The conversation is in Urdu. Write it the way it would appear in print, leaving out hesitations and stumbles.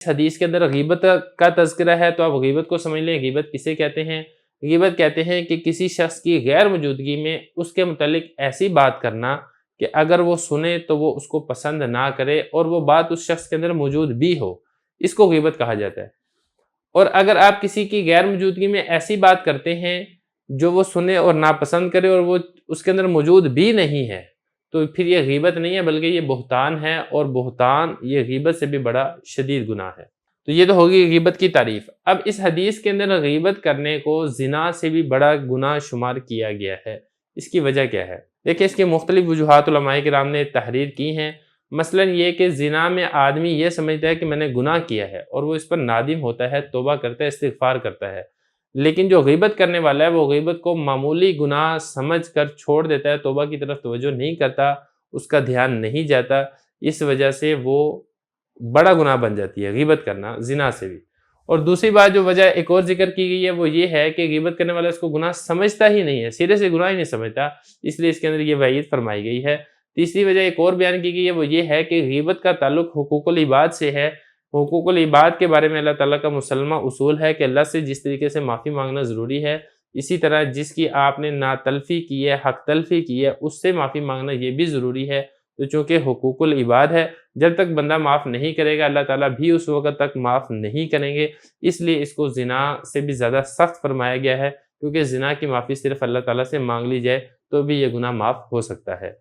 اس حدیث کے اندر غیبت کا تذکرہ ہے، تو آپ غیبت کو سمجھ لیں۔ غیبت کسے کہتے ہیں؟ غیبت کہتے ہیں کہ کسی شخص کی غیر موجودگی میں اس کے متعلق ایسی بات کرنا کہ اگر وہ سنے تو وہ اس کو پسند نہ کرے اور وہ بات اس شخص کے اندر موجود بھی ہو، اس کو غیبت کہا جاتا ہے۔ اور اگر آپ کسی کی غیر موجودگی میں ایسی بات کرتے ہیں جو وہ سنے اور ناپسند کرے اور وہ اس کے اندر موجود بھی نہیں ہے، تو پھر یہ غیبت نہیں ہے بلکہ یہ بہتان ہے، اور بہتان یہ غیبت سے بھی بڑا شدید گناہ ہے۔ تو یہ تو ہوگی غیبت کی تعریف۔ اب اس حدیث کے اندر غیبت کرنے کو زنا سے بھی بڑا گناہ شمار کیا گیا ہے۔ اس کی وجہ کیا ہے؟ دیکھیں، اس کی مختلف وجوہات علماء کرام نے تحریر کی ہیں۔ مثلا یہ کہ زنا میں آدمی یہ سمجھتا ہے کہ میں نے گناہ کیا ہے اور وہ اس پر نادم ہوتا ہے، توبہ کرتا ہے، استغفار کرتا ہے۔ لیکن جو غیبت کرنے والا ہے وہ غیبت کو معمولی گناہ سمجھ کر چھوڑ دیتا ہے، توبہ کی طرف توجہ نہیں کرتا، اس کا دھیان نہیں جاتا، اس وجہ سے وہ بڑا گناہ بن جاتی ہے غیبت کرنا زنا سے بھی۔ اور دوسری بات جو وجہ ایک اور ذکر کی گئی ہے وہ یہ ہے کہ غیبت کرنے والا اس کو گناہ سمجھتا ہی نہیں ہے، سرے سے گناہ ہی نہیں سمجھتا، اس لیے اس کے اندر یہ وعید فرمائی گئی ہے۔ تیسری وجہ ایک اور بیان کی گئی ہے وہ یہ ہے کہ غیبت کا تعلق حقوق العباد سے ہے۔ حقوق العباد کے بارے میں اللہ تعالیٰ کا مسلمہ اصول ہے کہ اللہ سے جس طریقے سے معافی مانگنا ضروری ہے، اسی طرح جس کی آپ نے ناتلفی کی ہے، حق تلفی کی ہے، اس سے معافی مانگنا یہ بھی ضروری ہے۔ تو چونکہ حقوق العباد ہے، جب تک بندہ معاف نہیں کرے گا اللہ تعالیٰ بھی اس وقت تک معاف نہیں کریں گے، اس لیے اس کو زنا سے بھی زیادہ سخت فرمایا گیا ہے، کیونکہ زنا کی معافی صرف اللہ تعالیٰ سے مانگ لی جائے تو بھی یہ گناہ معاف ہو سکتا ہے۔